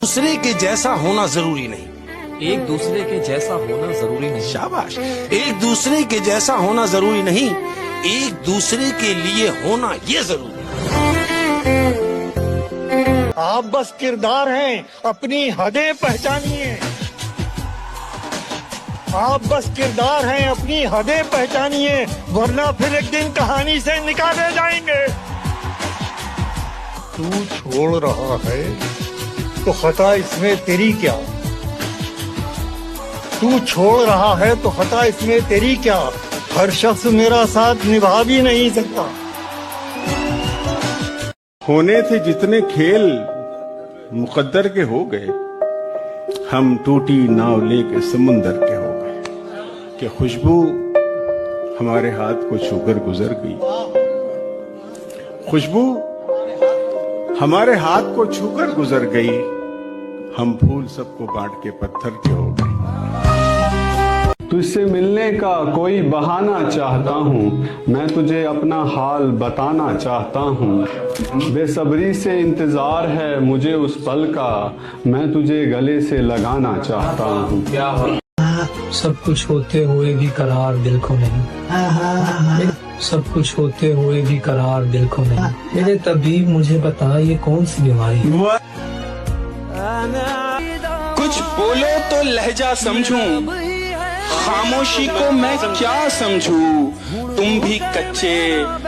दूसरे के जैसा होना जरूरी नहीं। एक दूसरे के जैसा होना जरूरी नहीं। शाबाश। एक दूसरे के जैसा होना जरूरी नहीं, एक दूसरे के लिए होना ये जरूरी है। आप बस किरदार हैं, अपनी हदें पहचानिए। आप बस किरदार हैं, अपनी हदें पहचानिए, वरना फिर एक दिन कहानी से निकाले जाएंगे। तू छोड़ रहा है तो खता इसमें तेरी क्या? तू छोड़ रहा है तो खता इसमें तेरी क्या? हर शख्स मेरा साथ निभा भी नहीं सकता। होने थे जितने खेल मुकद्दर के हो गए, हम टूटी नाव लेके समुंदर के हो गए। कि खुशबू हमारे हाथ को छूकर गुजर गई, खुशबू हमारे हाथ को छूकर गुजर गई, हम फूल सबको बांट के पत्थर के हो गए। तुझसे मिलने का कोई बहाना चाहता हूँ, मैं तुझे अपना हाल बताना चाहता हूँ। बेसब्री से इंतजार है मुझे उस पल का, मैं तुझे गले से लगाना चाहता हूँ। क्या सब कुछ होते हुए भी करार दिल को नहीं, सब कुछ होते हुए भी करार दिल को नहीं। मेरे तबीब मुझे बता ये कौन सी बीमारी है? कुछ बोलो तो लहजा समझूं, खामोशी को मैं क्या समझूं। तुम भी कच्चे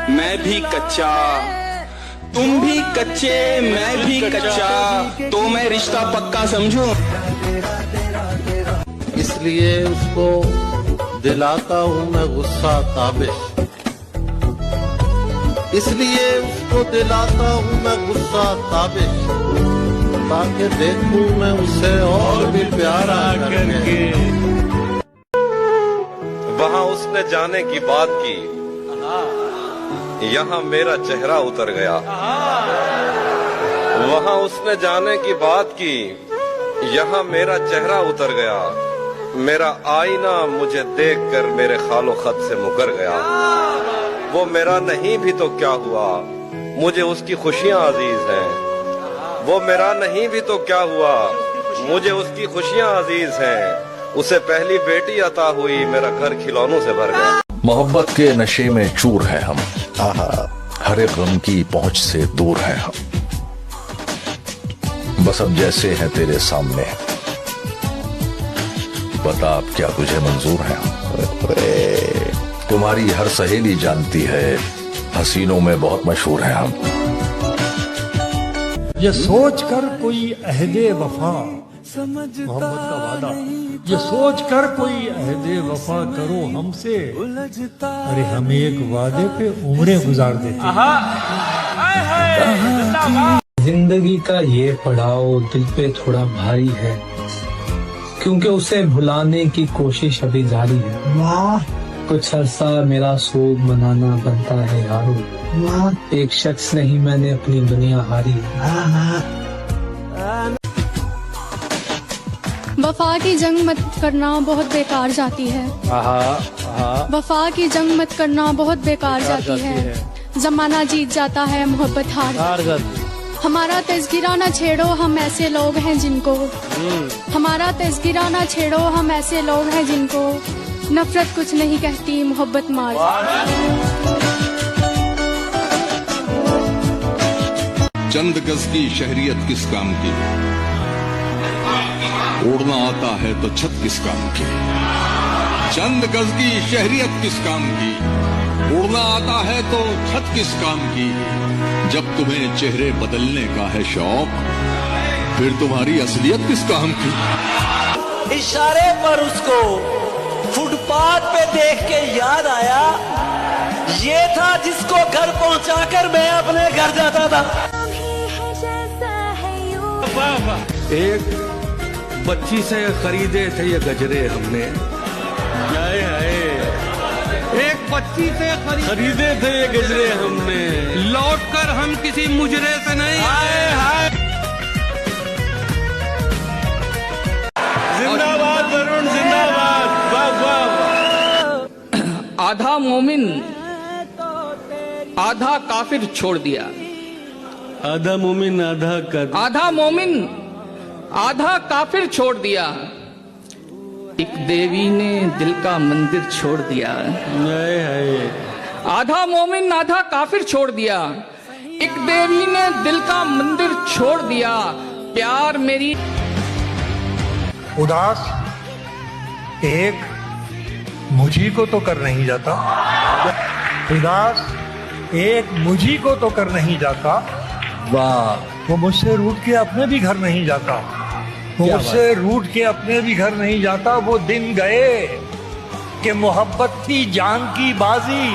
मैं भी कच्चा, तुम भी कच्चे मैं भी कच्चा, तो मैं रिश्ता पक्का समझूं। इसलिए उसको दिलाता हूँ मैं गुस्सा ताबिश, इसलिए उसको दिलाता हूँ मैं गुस्सा ताबिश, ताकि देखूं मैं उसे और भी प्यारा करके। वहाँ उसने जाने की बात की, यहाँ मेरा चेहरा उतर गया। वहाँ उसने जाने की बात की, यहाँ मेरा चेहरा उतर गया। मेरा आईना मुझे देखकर मेरे खालो खत से मुकर गया। वो मेरा नहीं भी तो क्या हुआ, मुझे उसकी खुशियाँ अजीज हैं। वो मेरा नहीं भी तो क्या हुआ, मुझे उसकी खुशियाँ अजीज हैं। उसे पहली बेटी अता हुई, मेरा घर खिलौनों से भर गया। मोहब्बत के नशे में चूर है हम, हर एक गम की पहुंच से दूर है हम। बस अब जैसे हैं तेरे सामने, बता अब क्या तुझे मंजूर है? तुम्हारी हर सहेली जानती है, हसीनों में बहुत मशहूर है हम। ये सोच कर कोई अहदे वफा, मोहब्बत का वादा, ये सोच कर कोई अहदे वफा करो हमसे, अरे हम एक वादे पे उम्रें गुजार देते। जिंदगी का ये पड़ाव दिल पे थोड़ा भारी है, क्योंकि उसे भुलाने की कोशिश अभी जारी है। कुछ अरसा मेरा सोग मनाना बनता है यारो, एक शख्स नहीं मैंने अपनी दुनिया हारी। वफा की जंग मत करना बहुत बेकार जाती है। वफा की जंग मत करना बहुत बेकार जाती है। जमाना जीत जाता है, मोहब्बत हार जाती है। हमारा तज़किरा न छेड़ो, हम ऐसे लोग हैं जिनको, हमारा तज़किरा न छेड़ो, हम ऐसे लोग हैं जिनको नफरत कुछ नहीं कहती, मोहब्बत मार। चंद गज की शहरियत किस काम की, उड़ना आता है तो छत किस काम की। चंद गज की शहरियत किस काम की, उड़ना आता है तो छत किस काम की। जब तुम्हें चेहरे बदलने का है शौक, फिर तुम्हारी असलियत किस काम की। इशारे पर उसको फुटपाथ पे देख के याद आया, ये था जिसको घर पहुंचाकर मैं अपने घर जाता था। एक बच्ची से खरीदे थे ये गजरे हमने, एक बच्ची से खरीदे थे ये गजरे हमने, लौटकर हम किसी मुजरे से नहीं आए। जिंदाबाद वरुण, जिंदाबाद। वाह वाह। आधा मोमिन आधा काफिर छोड़ दिया, आधा मोमिन आधा काफिर, आधा मोमिन आधा काफिर छोड़ दिया, एक देवी ने दिल का मंदिर छोड़ दिया। आधा मोमिन आधा काफिर छोड़ दिया, एक देवी ने दिल का मंदिर छोड़ दिया। प्यार मेरी उदास एक मुझी को तो कर नहीं जाता, उदास एक मुझी को तो कर नहीं जाता। वाह, वो मुझसे रूठ के अपने भी घर नहीं जाता, वो मुझसे रूठ के अपने भी घर नहीं जाता। वो दिन गए कि मोहब्बत थी जान की बाजी,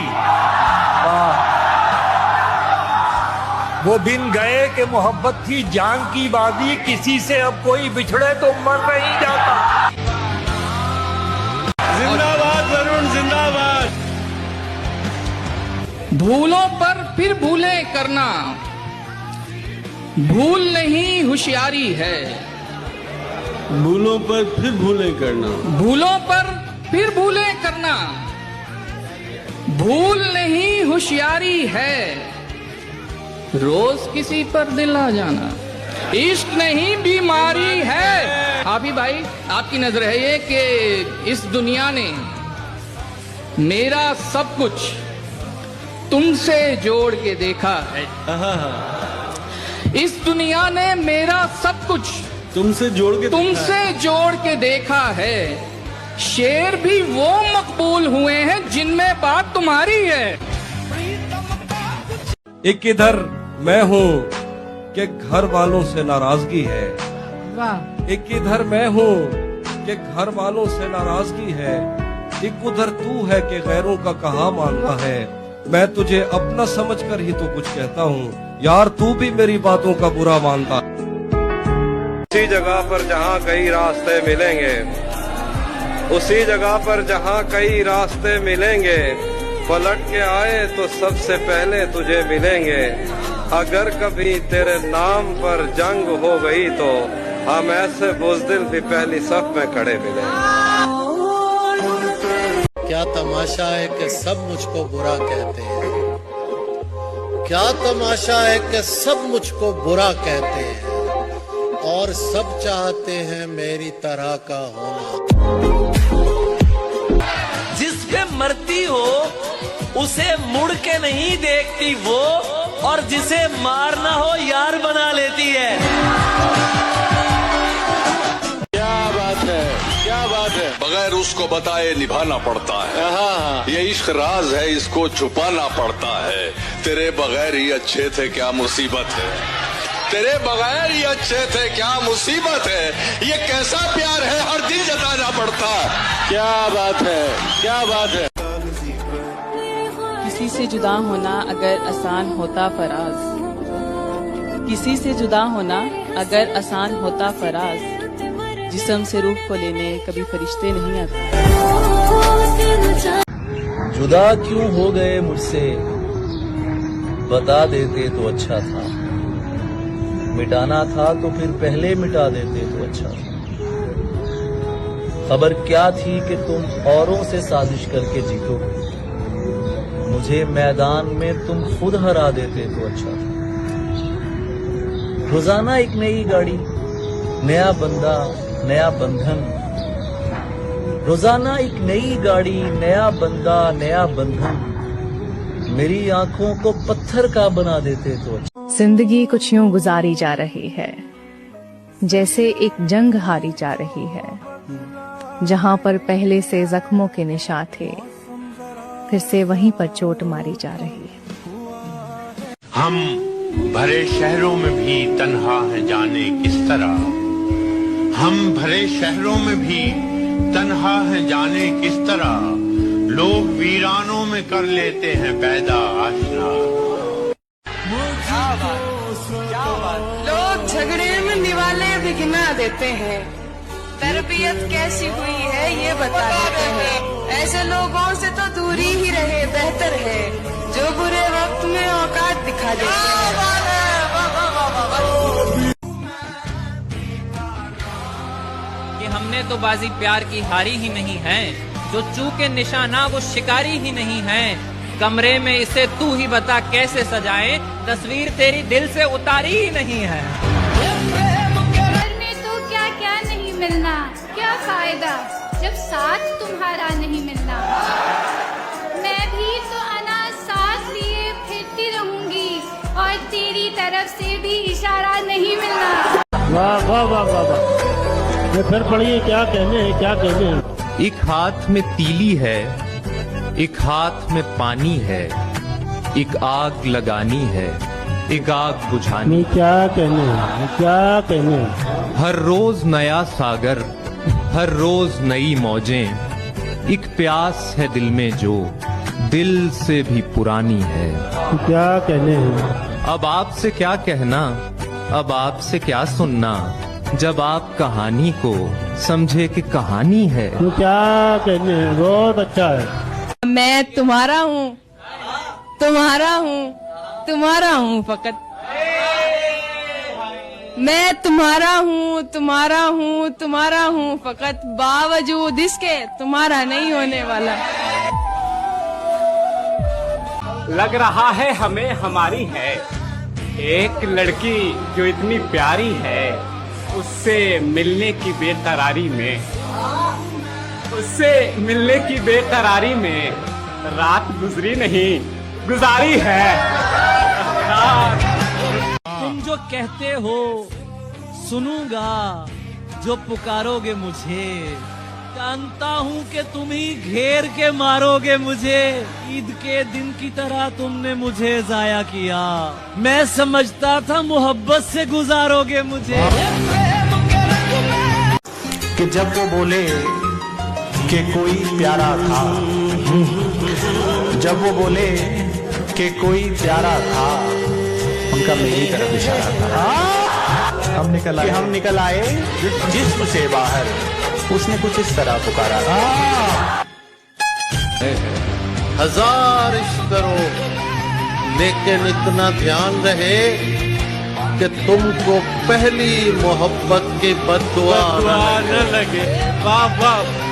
वो दिन गए कि मोहब्बत थी जान की बाजी। किसी से अब कोई बिछड़े तो मर नहीं जाता। जिंदाबाद वरुण, जिंदाबाद। भूलों पर फिर भूलें करना, भूल नहीं होशियारी है। भूलों पर फिर भूलें करना, भूलों पर फिर भूलें करना, भूल नहीं होशियारी है। रोज किसी पर दिल आ जाना इश्क नहीं बीमारी है। हाफिज भाई, आपकी नजर है ये कि इस दुनिया ने मेरा सब कुछ तुमसे जोड़ के देखा है। इस दुनिया ने मेरा सब कुछ तुमसे जोड़ के देखा है। शेर भी वो मकबूल हुए हैं जिनमें बात तुम्हारी है। एक इधर मैं हूँ कि घर वालों से नाराजगी है, वाह। एक इधर मैं हूँ कि घर वालों से नाराजगी है, एक उधर तू है कि गैरों का कहा मानता है। मैं तुझे अपना समझकर ही तो कुछ कहता हूँ यार, तू भी मेरी बातों का बुरा मानता। उसी जगह पर जहाँ कई रास्ते मिलेंगे, उसी जगह पर जहाँ कई रास्ते मिलेंगे, पलट के आए तो सबसे पहले तुझे मिलेंगे। अगर कभी तेरे नाम पर जंग हो गई तो हम ऐसे बुज़दिल भी पहली सफ में खड़े मिलेंगे। क्या तमाशा है कि सब मुझको बुरा कहते हैं, क्या तमाशा है कि सब मुझको बुरा कहते हैं, और सब चाहते हैं मेरी तरह का होना। जिस पे मरती हो उसे मुड़ के नहीं देखती वो, और जिसे मारना हो यार बना लेती है। क्या बात है, क्या बात है। बगैर उसको बताए निभाना पड़ता है, ये इश्क राज है, इसको छुपाना पड़ता है। तेरे बगैर ही अच्छे थे क्या मुसीबत है, तेरे बगैर ही अच्छे थे क्या मुसीबत है। ये कैसा प्यार है हर दिन जताना पड़ता है। क्या बात है, क्या बात है। किसी से जुदा होना अगर आसान होता फराज, किसी से जुदा होना अगर आसान होता फराज, जिस्म से रूह को लेने कभी फरिश्ते नहीं आते। जुदा क्यों हो गए मुझसे बता देते तो अच्छा था, मिटाना था तो फिर पहले मिटा देते तो अच्छा था। खबर क्या थी कि तुम औरों से साजिश करके जीतोगे, मुझे मैदान में तुम खुद हरा देते तो अच्छा था। रोजाना एक नई गाड़ी, नया बंदा, नया बंधन, रोजाना एक नई गाड़ी, नया बंदा, नया बंधन, मेरी आंखों को पत्थर का बना देते तो अच्छा। जिंदगी कुछ यूं गुजारी जा रही है जैसे एक जंग हारी जा रही है, जहां पर पहले से जख्मों के निशान थे, फिर से वहीं पर चोट मारी जा रही है। हम भरे शहरों में भी तन्हा हैं जाने किस तरह, हम भरे शहरों में भी तन्हा हैं जाने किस तरह, लोग वीरानों में कर लेते हैं पैदा आशना। लोग झगड़े में निवाले भी गिना देते हैं, तरबियत कैसी हुई है ये बता देते हैं। ऐसे लोगों से तो दूरी ही रहे बेहतर है, जो बुरे वक्त में औकात दिखा देते हैं। कि हमने तो बाजी प्यार की हारी ही नहीं है, जो चूके निशाना वो शिकारी ही नहीं है। कमरे में इसे तू ही बता कैसे सजाए, तस्वीर तेरी दिल से उतारी ही नहीं है। मिलना क्या फायदा जब साथ तुम्हारा नहीं मिलना। मैं भी तो अनाज साथ लिए फिरती रहूंगी और तेरी तरफ से भी इशारा नहीं मिलना। वाह वाह वाह वाह वाह। ये फिर पढ़िए, क्या कहने हैं, क्या कहने हैं। एक हाथ में तीली है, एक हाथ में पानी है, एक आग लगानी है, एक आग बुझानी। क्या कहने हैं, क्या कहने हैं। हर रोज नया सागर, हर रोज नई मौजें, एक प्यास है दिल में जो दिल से भी पुरानी है। क्या कहने हैं। अब आपसे क्या कहना, अब आपसे क्या सुनना, जब आप कहानी को समझे कि कहानी है। क्या कहने हैं, बहुत अच्छा है। मैं तुम्हारा हूँ, तुम्हारा हूँ, तुम्हारा हूँ फकत। मैं तुम्हारा हूँ, तुम्हारा हूँ, तुम्हारा हूँ फकत, बावजूद इसके तुम्हारा नहीं होने वाला। लग रहा है हमें हमारी है एक लड़की जो इतनी प्यारी है, उससे मिलने की बेकरारी में, उससे मिलने की बेकरारी में रात गुजरी नहीं, गुजारी है रात। तुम जो कहते हो सुनूंगा, जो पुकारोगे मुझे, जानता हूँ कि तुम ही घेर के मारोगे मुझे। ईद के दिन की तरह तुमने मुझे जाया किया, मैं समझता था मोहब्बत से गुजारोगे मुझे। कि जब वो बोले कि कोई प्यारा था, जब वो बोले कि कोई प्यारा था, उनका मेरी तरफ इशारा था। हम निकल आए जिस्म से बाहर, उसने कुछ इस तरह पुकारा था। हजार इश्क करो लेकिन इतना ध्यान रहे कि तुमको पहली मोहब्बत की बद्दुआ न लगे। वाह वाह।